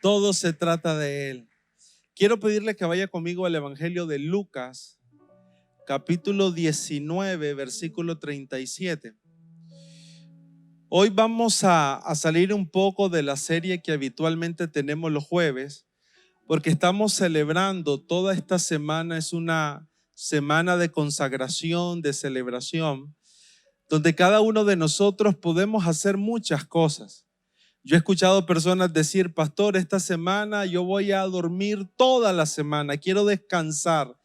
Todo se trata de Él. Quiero pedirle que vaya conmigo al Evangelio de Lucas, capítulo 19, versículo 37. Hoy vamos a salir un poco de la serie que habitualmente tenemos los jueves, porque estamos celebrando toda esta semana. Es una semana de consagración, de celebración, donde cada uno de nosotros podemos hacer muchas cosas. Yo he escuchado personas decir: pastor, esta semana yo voy a dormir toda la semana, quiero descansar.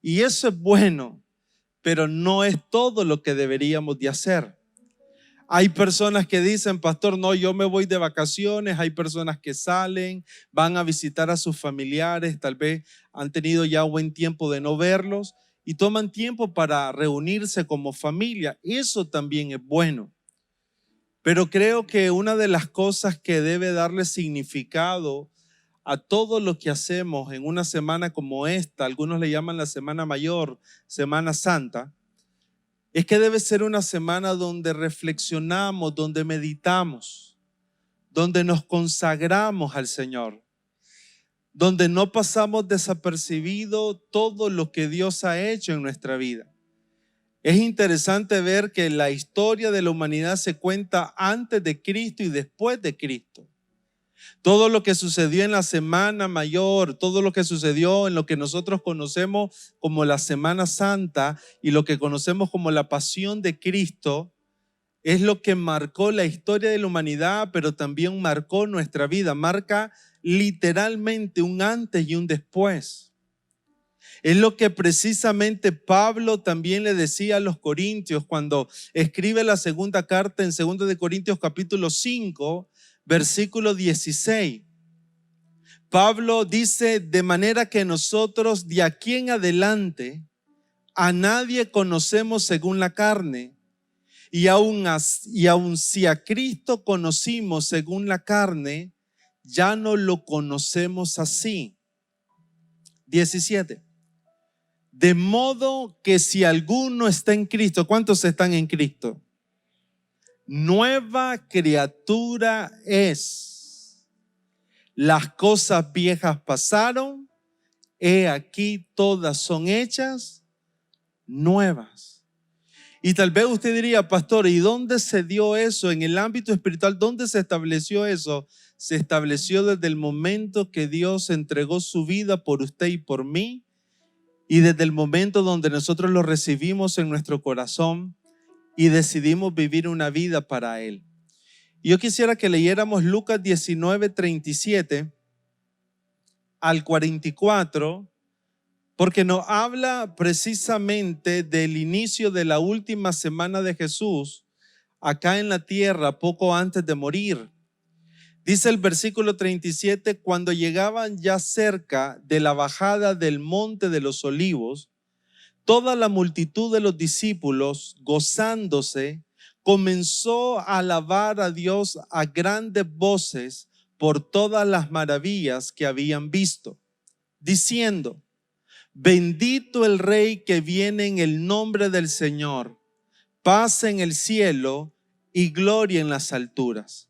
Y eso es bueno, pero no es todo lo que deberíamos de hacer. Hay personas que dicen: pastor, no, yo me voy de vacaciones. Hay personas que salen, van a visitar a sus familiares, tal vez han tenido ya buen tiempo de no verlos y toman tiempo para reunirse como familia. Eso también es bueno. Pero creo que una de las cosas que debe darle significado a todo lo que hacemos en una semana como esta, algunos le llaman la Semana Mayor, Semana Santa, es que debe ser una semana donde reflexionamos, donde meditamos, donde nos consagramos al Señor, donde no pasamos desapercibido todo lo que Dios ha hecho en nuestra vida. Es interesante ver que la historia de la humanidad se cuenta antes de Cristo y después de Cristo. Todo lo que sucedió en la Semana Mayor, todo lo que sucedió en lo que nosotros conocemos como la Semana Santa y lo que conocemos como la Pasión de Cristo, es lo que marcó la historia de la humanidad, pero también marcó nuestra vida. Marca literalmente un antes y un después. Es lo que precisamente Pablo también le decía a los corintios cuando escribe la segunda carta en 2 de Corintios capítulo 5, versículo 16. Pablo dice: de manera que nosotros de aquí en adelante a nadie conocemos según la carne, y aun si a Cristo conocimos según la carne, ya no lo conocemos así. 17. De modo que si alguno está en Cristo, ¿cuántos están en Cristo? Nueva criatura es. Las cosas viejas pasaron, he aquí todas son hechas nuevas. Y tal vez usted diría: pastor, ¿y dónde se dio eso? En el ámbito espiritual, ¿dónde se estableció eso? Se estableció desde el momento que Dios entregó su vida por usted y por mí. Y desde el momento donde nosotros lo recibimos en nuestro corazón y decidimos vivir una vida para Él. Yo quisiera que leyéramos Lucas 19, 37 al 44, porque nos habla precisamente del inicio de la última semana de Jesús acá en la tierra, poco antes de morir. Dice el versículo 37, cuando llegaban ya cerca de la bajada del monte de los olivos, toda la multitud de los discípulos, gozándose, comenzó a alabar a Dios a grandes voces por todas las maravillas que habían visto, diciendo: bendito el Rey que viene en el nombre del Señor, paz en el cielo y gloria en las alturas.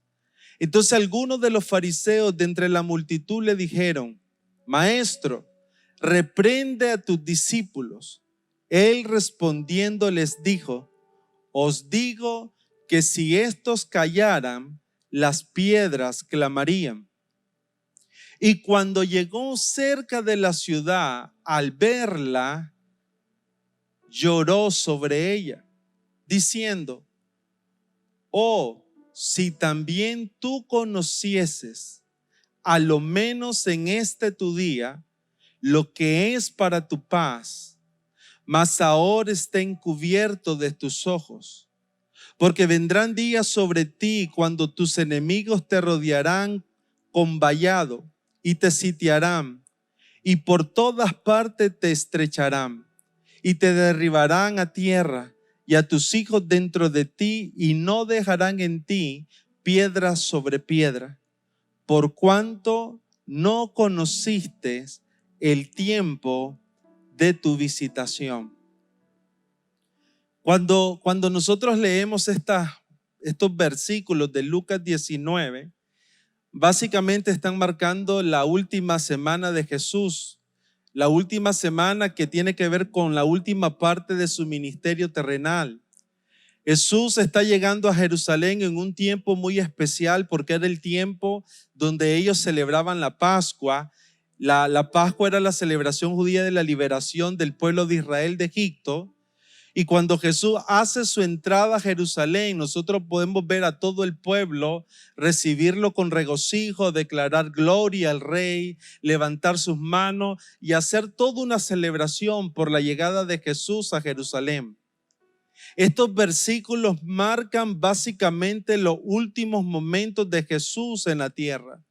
Entonces algunos de los fariseos de entre la multitud le dijeron: Maestro, reprende a tus discípulos. Él respondiendo les dijo: os digo que si estos callaran, las piedras clamarían. Y cuando llegó cerca de la ciudad, al verla, lloró sobre ella, diciendo: oh, si también tú conocieses, a lo menos en este tu día, lo que es para tu paz, mas ahora está encubierto de tus ojos. Porque vendrán días sobre ti cuando tus enemigos te rodearán con vallado y te sitiarán, y por todas partes te estrecharán, y te derribarán a tierra, y a tus hijos dentro de ti, y no dejarán en ti piedra sobre piedra, por cuanto no conociste el tiempo de tu visitación. Cuando nosotros leemos estos versículos de Lucas 19, básicamente están marcando la última semana de Jesús, la última semana que tiene que ver con la última parte de su ministerio terrenal. Jesús está llegando a Jerusalén en un tiempo muy especial porque era el tiempo donde ellos celebraban la Pascua. La Pascua era la celebración judía de la liberación del pueblo de Israel de Egipto. Y cuando Jesús hace su entrada a Jerusalén, nosotros podemos ver a todo el pueblo recibirlo con regocijo, declarar gloria al Rey, levantar sus manos y hacer toda una celebración por la llegada de Jesús a Jerusalén. Estos versículos marcan básicamente los últimos momentos de Jesús en la tierra.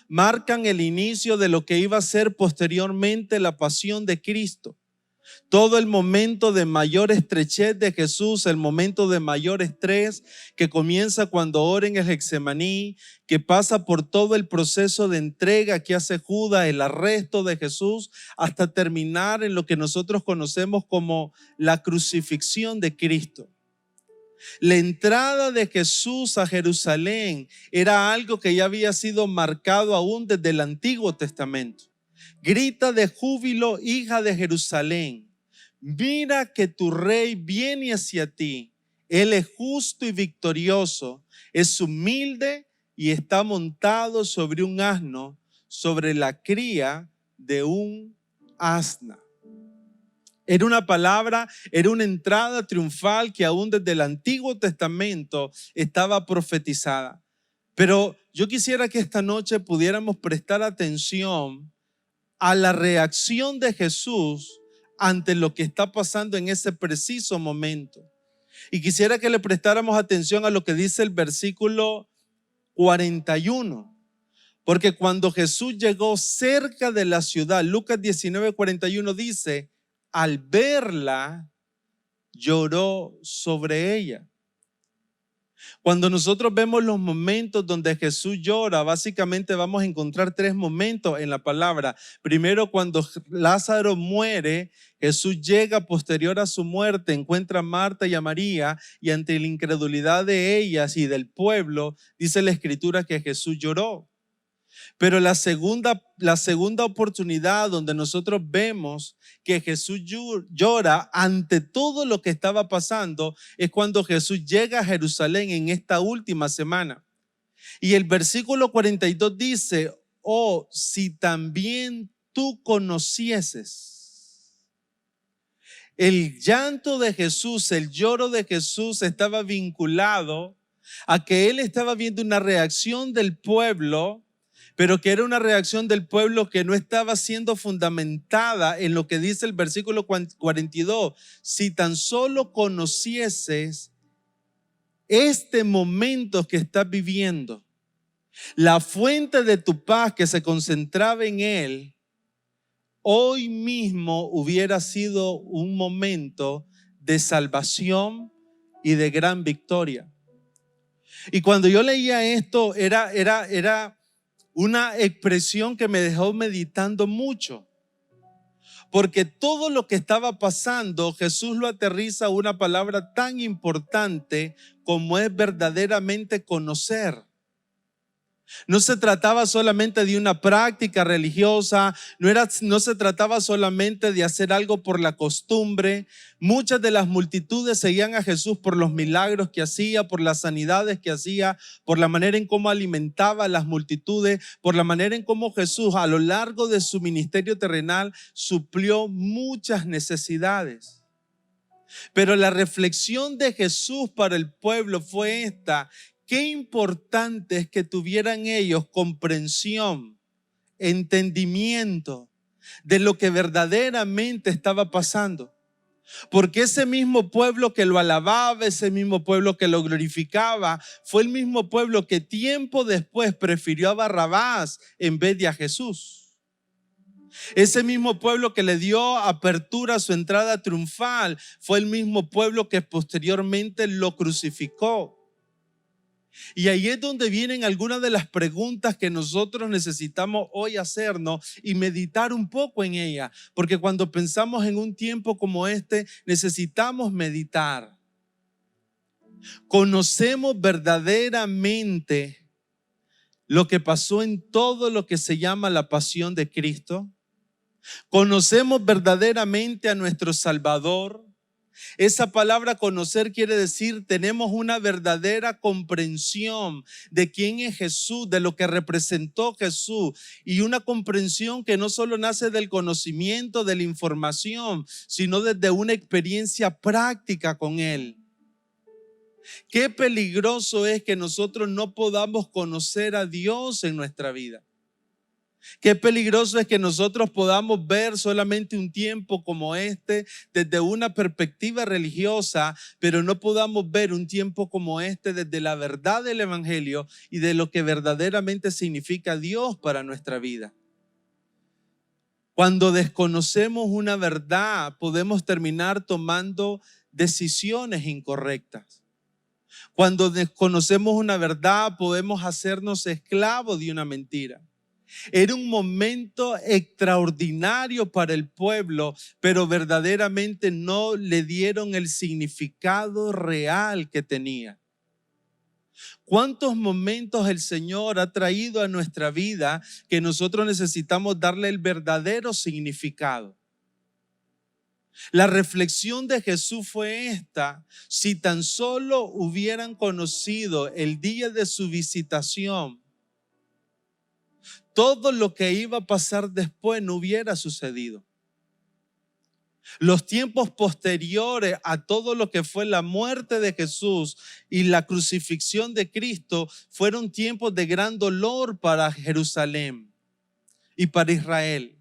Marcan el inicio de lo que iba a ser posteriormente la pasión de Cristo. Todo el momento de mayor estrechez de Jesús, el momento de mayor estrés que comienza cuando ora en el Getsemaní, que pasa por todo el proceso de entrega que hace Judas, el arresto de Jesús, hasta terminar en lo que nosotros conocemos como la crucifixión de Cristo. La entrada de Jesús a Jerusalén era algo que ya había sido marcado aún desde el Antiguo Testamento. Grita de júbilo, hija de Jerusalén. Mira que tu rey viene hacia ti. Él es justo y victorioso. Es humilde y está montado sobre un asno, sobre la cría de un asna. Era una palabra, era una entrada triunfal que aún desde el Antiguo Testamento estaba profetizada. Pero yo quisiera que esta noche pudiéramos prestar atención a la reacción de Jesús ante lo que está pasando en ese preciso momento. Y quisiera que le prestáramos atención a lo que dice el versículo 41. Porque cuando Jesús llegó cerca de la ciudad, Lucas 19:41 dice, al verla, lloró sobre ella. Cuando nosotros vemos los momentos donde Jesús llora, básicamente vamos a encontrar tres momentos en la palabra. Primero, cuando Lázaro muere, Jesús llega posterior a su muerte, encuentra a Marta y a María y ante la incredulidad de ellas y del pueblo, dice la Escritura que Jesús lloró. Pero la segunda oportunidad donde nosotros vemos que Jesús llora ante todo lo que estaba pasando es cuando Jesús llega a Jerusalén en esta última semana. Y el versículo 42 dice, oh, si también tú conocieses. El llanto de Jesús, el lloro de Jesús estaba vinculado a que él estaba viendo una reacción del pueblo, pero que era una reacción del pueblo que no estaba siendo fundamentada en lo que dice el versículo 42. Si tan solo conocieses este momento que estás viviendo, la fuente de tu paz que se concentraba en él, hoy mismo hubiera sido un momento de salvación y de gran victoria. Y cuando yo leía esto, era una expresión que me dejó meditando mucho, porque todo lo que estaba pasando, Jesús lo aterriza a una palabra tan importante como es verdaderamente conocer. No se trataba solamente de una práctica religiosa, no se trataba solamente de hacer algo por la costumbre. Muchas de las multitudes seguían a Jesús por los milagros que hacía, por las sanidades que hacía, por la manera en cómo alimentaba a las multitudes, por la manera en cómo Jesús a lo largo de su ministerio terrenal suplió muchas necesidades. Pero la reflexión de Jesús para el pueblo fue esta: qué importante es que tuvieran ellos comprensión, entendimiento de lo que verdaderamente estaba pasando. Porque ese mismo pueblo que lo alababa, ese mismo pueblo que lo glorificaba, fue el mismo pueblo que tiempo después prefirió a Barrabás en vez de a Jesús. Ese mismo pueblo que le dio apertura a su entrada triunfal fue el mismo pueblo que posteriormente lo crucificó. Y ahí es donde vienen algunas de las preguntas que nosotros necesitamos hoy hacernos y meditar un poco en ellas, porque cuando pensamos en un tiempo como este, necesitamos meditar. ¿Conocemos verdaderamente lo que pasó en todo lo que se llama la pasión de Cristo? ¿Conocemos verdaderamente a nuestro Salvador? Esa palabra conocer quiere decir tenemos una verdadera comprensión de quién es Jesús, de lo que representó Jesús, y una comprensión que no solo nace del conocimiento, de la información, sino desde una experiencia práctica con Él. Qué peligroso es que nosotros no podamos conocer a Dios en nuestra vida. Qué peligroso es que nosotros podamos ver solamente un tiempo como este desde una perspectiva religiosa, pero no podamos ver un tiempo como este desde la verdad del Evangelio y de lo que verdaderamente significa Dios para nuestra vida. Cuando desconocemos una verdad, podemos terminar tomando decisiones incorrectas. Cuando desconocemos una verdad, podemos hacernos esclavos de una mentira. Era un momento extraordinario para el pueblo, pero verdaderamente no le dieron el significado real que tenía. ¿Cuántos momentos el Señor ha traído a nuestra vida que nosotros necesitamos darle el verdadero significado? La reflexión de Jesús fue esta: si tan solo hubieran conocido el día de su visitación, todo lo que iba a pasar después no hubiera sucedido. Los tiempos posteriores a todo lo que fue la muerte de Jesús y la crucifixión de Cristo fueron tiempos de gran dolor para Jerusalén y para Israel.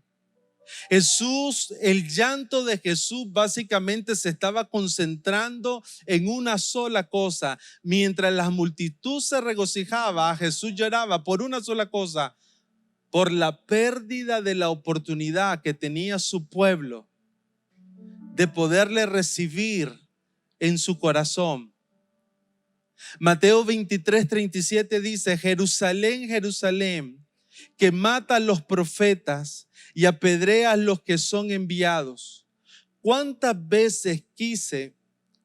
El llanto de Jesús básicamente se estaba concentrando en una sola cosa. Mientras la multitud se regocijaba, Jesús lloraba por una sola cosa: por la pérdida de la oportunidad que tenía su pueblo de poderle recibir en su corazón. Mateo 23:37 dice: Jerusalén, Jerusalén, que mata a los profetas y apedrea a los que son enviados. ¿Cuántas veces quise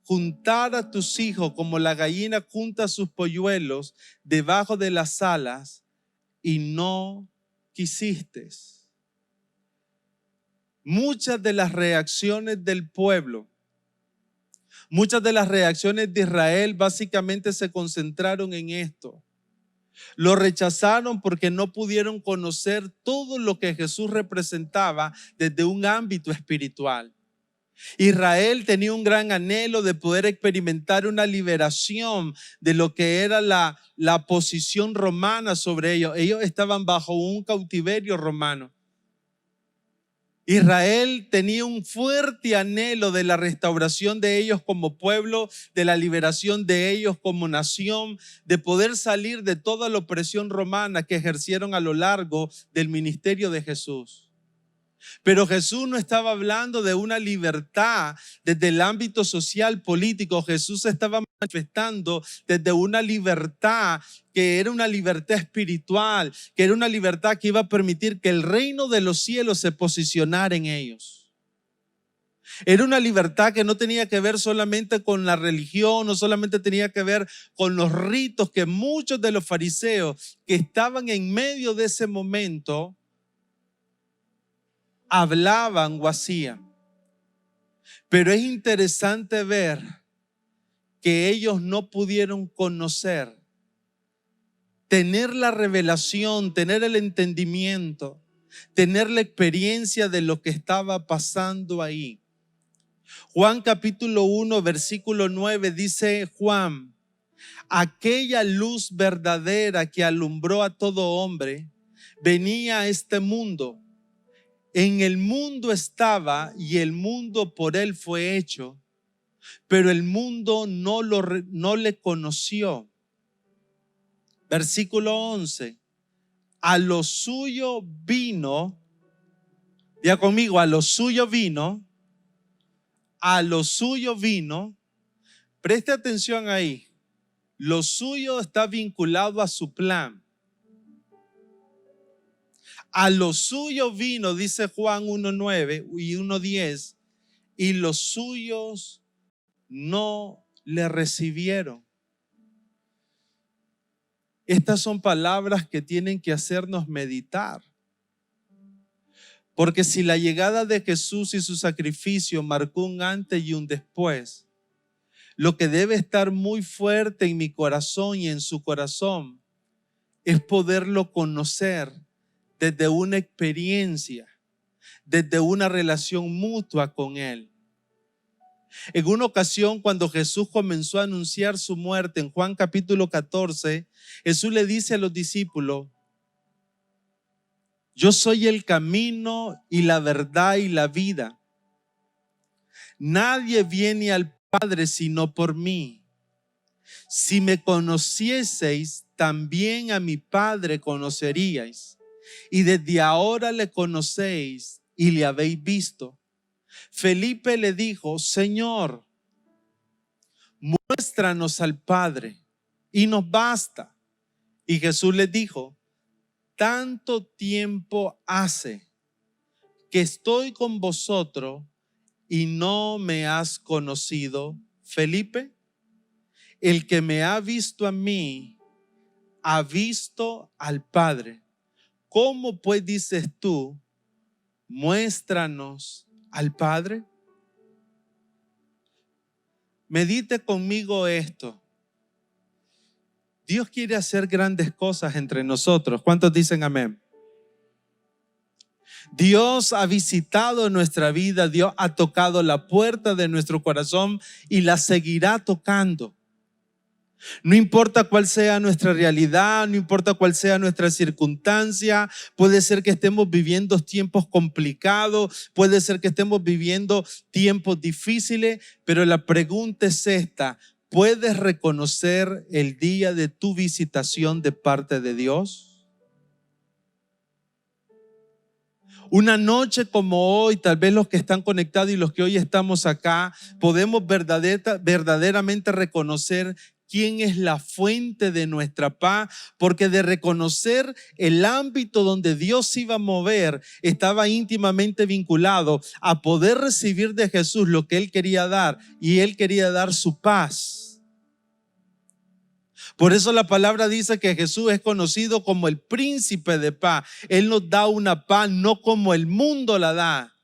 juntar a tus hijos como la gallina junta sus polluelos debajo de las alas, y no quisiste? Muchas de las reacciones del pueblo, muchas de las reacciones de Israel básicamente se concentraron en esto. Lo rechazaron porque no pudieron conocer todo lo que Jesús representaba desde un ámbito espiritual. Israel tenía un gran anhelo de poder experimentar una liberación de lo que era la posición romana sobre ellos. Ellos estaban bajo un cautiverio romano. Israel tenía un fuerte anhelo de la restauración de ellos como pueblo, de la liberación de ellos como nación, de poder salir de toda la opresión romana que ejercieron a lo largo del ministerio de Jesús. Pero Jesús no estaba hablando de una libertad desde el ámbito social político. Jesús estaba manifestando desde una libertad que era una libertad espiritual, que era una libertad que iba a permitir que el reino de los cielos se posicionara en ellos. Era una libertad que no tenía que ver solamente con la religión, no solamente tenía que ver con los ritos que muchos de los fariseos que estaban en medio de ese momento hablaban o hacían. Pero es interesante ver que ellos no pudieron conocer, tener la revelación, tener el entendimiento, tener la experiencia de lo que estaba pasando ahí. Juan capítulo 1 versículo 9 dice Juan: aquella luz verdadera que alumbró a todo hombre venía a este mundo. En el mundo estaba y el mundo por él fue hecho, pero el mundo no le conoció. Versículo 11. A lo suyo vino, diga conmigo, a lo suyo vino, a lo suyo vino. Preste atención ahí. Lo suyo está vinculado a su plan. A lo suyo vino, dice Juan 1:9 y 1:10, y los suyos no le recibieron. Estas son palabras que tienen que hacernos meditar. Porque si la llegada de Jesús y su sacrificio marcó un antes y un después, lo que debe estar muy fuerte en mi corazón y en su corazón es poderlo conocer desde una experiencia, desde una relación mutua con Él. En una ocasión, cuando Jesús comenzó a anunciar su muerte, en Juan capítulo 14, Jesús le dice a los discípulos: yo soy el camino y la verdad y la vida. Nadie viene al Padre sino por mí. Si me conocieseis, también a mi Padre conoceríais. Y desde ahora le conocéis y le habéis visto. Felipe le dijo: Señor, muéstranos al Padre y nos basta. Y Jesús le dijo: tanto tiempo hace que estoy con vosotros y no me has conocido, Felipe. El que me ha visto a mí, ha visto al Padre. ¿Cómo pues dices tú, muéstranos al Padre? Medite conmigo esto. Dios quiere hacer grandes cosas entre nosotros. ¿Cuántos dicen amén? Dios ha visitado nuestra vida, Dios ha tocado la puerta de nuestro corazón y la seguirá tocando. No importa cuál sea nuestra realidad, no importa cuál sea nuestra circunstancia, puede ser que estemos viviendo tiempos complicados, puede ser que estemos viviendo tiempos difíciles, pero la pregunta es esta: ¿puedes reconocer el día de tu visitación de parte de Dios? Una noche como hoy, tal vez los que están conectados y los que hoy estamos acá, podemos verdaderamente reconocer quién es la fuente de nuestra paz, porque de reconocer el ámbito donde Dios iba a mover, estaba íntimamente vinculado a poder recibir de Jesús lo que Él quería dar, y Él quería dar su paz. Por eso la palabra dice que Jesús es conocido como el príncipe de paz. Él nos da una paz no como el mundo la da.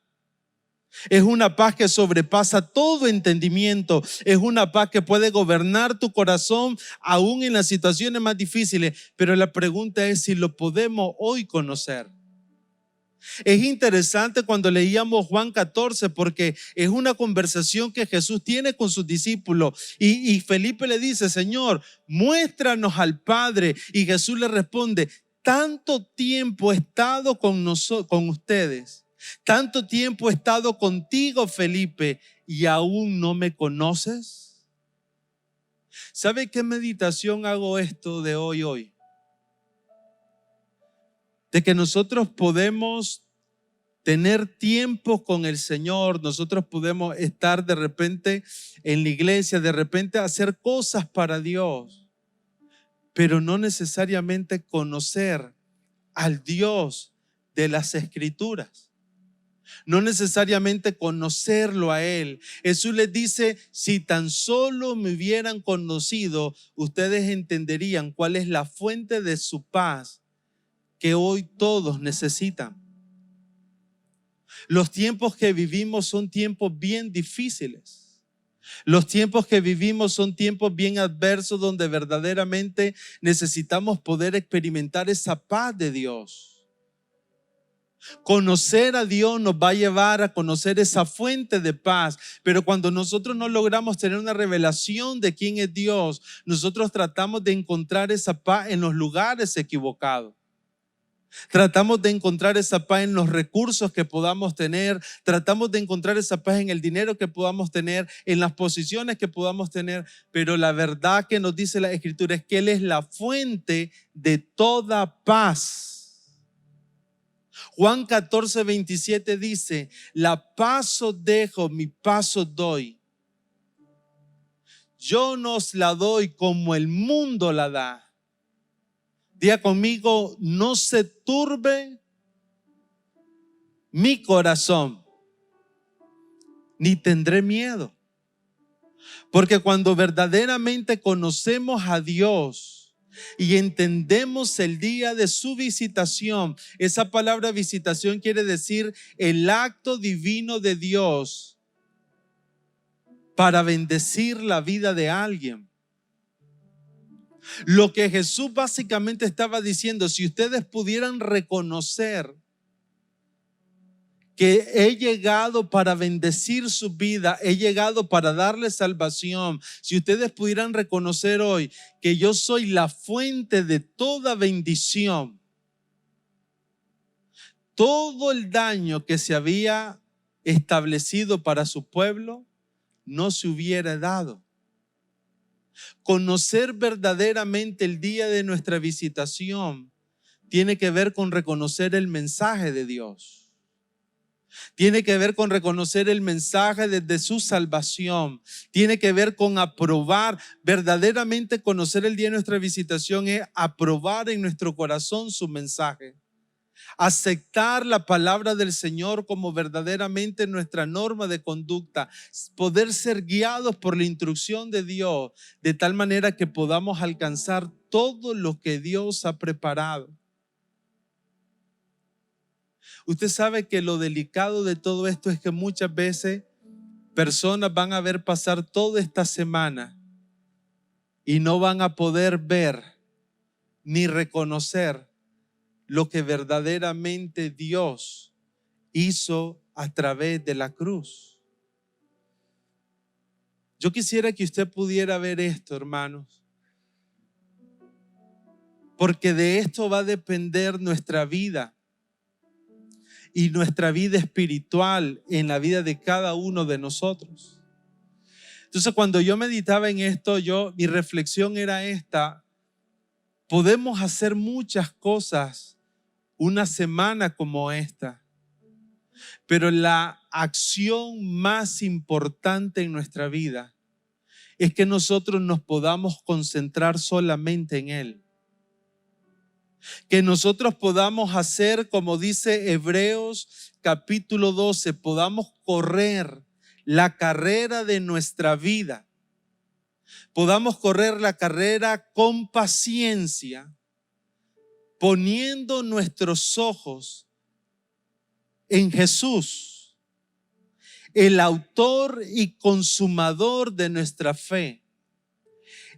Es una paz que sobrepasa todo entendimiento. Es una paz que puede gobernar tu corazón aún en las situaciones más difíciles. Pero la pregunta es si lo podemos hoy conocer. Es interesante cuando leíamos Juan 14, porque es una conversación que Jesús tiene con sus discípulos y Felipe le dice: Señor, muéstranos al Padre. Y Jesús le responde: tanto tiempo he estado con ustedes, tanto tiempo he estado contigo, Felipe, y aún no me conoces. ¿Sabe qué meditación hago esto de hoy? De que nosotros podemos tener tiempo con el Señor, nosotros podemos estar de repente en la iglesia, de repente hacer cosas para Dios, pero no necesariamente conocer al Dios de las Escrituras, no necesariamente conocerlo a Él. Jesús les dice: si tan solo me hubieran conocido, ustedes entenderían cuál es la fuente de su paz que hoy todos necesitan. Los tiempos que vivimos son tiempos bien difíciles. Los tiempos que vivimos son tiempos bien adversos, donde verdaderamente necesitamos poder experimentar esa paz de Dios. Conocer a Dios nos va a llevar a conocer esa fuente de paz, pero cuando nosotros no logramos tener una revelación de quién es Dios, nosotros tratamos de encontrar esa paz en los lugares equivocados. Tratamos de encontrar esa paz en los recursos que podamos tener. Tratamos de encontrar esa paz en el dinero que podamos tener, en las posiciones que podamos tener. Pero la verdad que nos dice la Escritura es que Él es la fuente de toda paz. Juan 14, 27 dice: la paz os dejo, mi paz os doy. Yo no os la doy como el mundo la da. Diga conmigo: no se turbe mi corazón, ni tendré miedo. Porque cuando verdaderamente conocemos a Dios, y entendemos el día de su visitación. Esa palabra visitación quiere decir el acto divino de Dios para bendecir la vida de alguien. Lo que Jesús básicamente estaba diciendo, si ustedes pudieran reconocer que he llegado para bendecir su vida, he llegado para darle salvación. Si ustedes pudieran reconocer hoy que yo soy la fuente de toda bendición, todo el daño que se había establecido para su pueblo no se hubiera dado. Conocer verdaderamente el día de nuestra visitación tiene que ver con reconocer el mensaje de Dios. Tiene que ver con reconocer el mensaje desde su salvación. Tiene que ver con aprobar. Verdaderamente conocer el día de nuestra visitación es aprobar en nuestro corazón su mensaje. Aceptar la palabra del Señor como verdaderamente nuestra norma de conducta. Poder ser guiados por la instrucción de Dios de tal manera que podamos alcanzar todo lo que Dios ha preparado. Usted sabe que lo delicado de todo esto es que muchas veces personas van a ver pasar toda esta semana y no van a poder ver ni reconocer lo que verdaderamente Dios hizo a través de la cruz. Yo quisiera que usted pudiera ver esto, hermanos, porque de esto va a depender nuestra vida. Y nuestra vida espiritual en la vida de cada uno de nosotros. Entonces, cuando yo meditaba en esto, mi reflexión era esta: podemos hacer muchas cosas una semana como esta, pero la acción más importante en nuestra vida es que nosotros nos podamos concentrar solamente en Él. Que nosotros podamos hacer, como dice Hebreos capítulo 12, podamos correr la carrera de nuestra vida. Podamos correr la carrera con paciencia, poniendo nuestros ojos en Jesús, el autor y consumador de nuestra fe,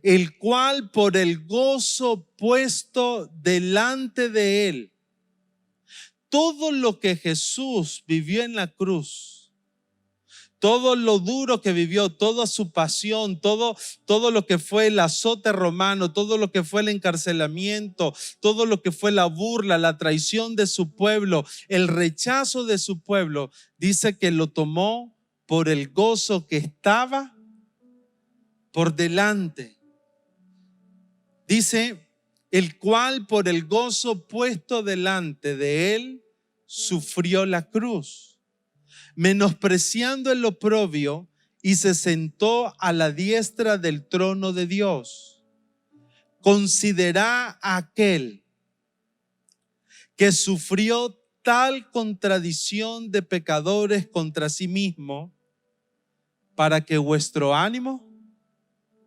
el cual por el gozo puesto delante de él, todo lo que Jesús vivió en la cruz, todo lo duro que vivió, toda su pasión, todo lo que fue el azote romano, todo lo que fue el encarcelamiento, todo lo que fue la burla, la traición de su pueblo, el rechazo de su pueblo, dice que lo tomó por el gozo que estaba por delante. Dice, el cual por el gozo puesto delante de él sufrió la cruz, menospreciando el oprobio, y se sentó a la diestra del trono de Dios. Considera a aquel que sufrió tal contradicción de pecadores contra sí mismo, para que vuestro ánimo,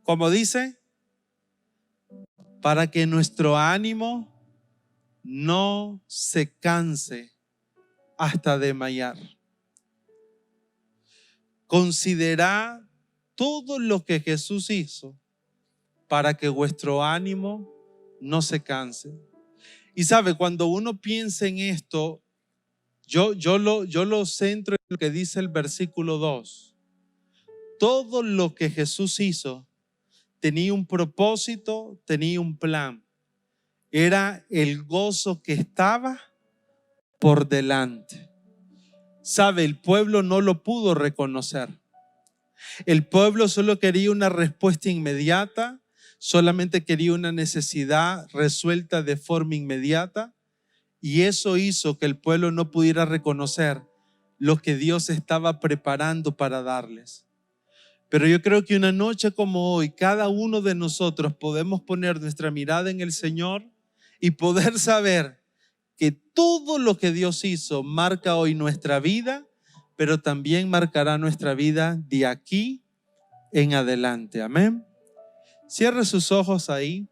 como dice, para que nuestro ánimo no se canse hasta desmayar. Considerad todo lo que Jesús hizo para que vuestro ánimo no se canse. Y sabe, cuando uno piensa en esto, yo lo centro en lo que dice el versículo 2. Todo lo que Jesús hizo tenía un propósito, tenía un plan. Era el gozo que estaba por delante. Sabe, el pueblo no lo pudo reconocer. El pueblo solo quería una respuesta inmediata, solamente quería una necesidad resuelta de forma inmediata, y eso hizo que el pueblo no pudiera reconocer lo que Dios estaba preparando para darles. Pero yo creo que una noche como hoy, cada uno de nosotros podemos poner nuestra mirada en el Señor y poder saber que todo lo que Dios hizo marca hoy nuestra vida, pero también marcará nuestra vida de aquí en adelante. Amén. Cierre sus ojos ahí.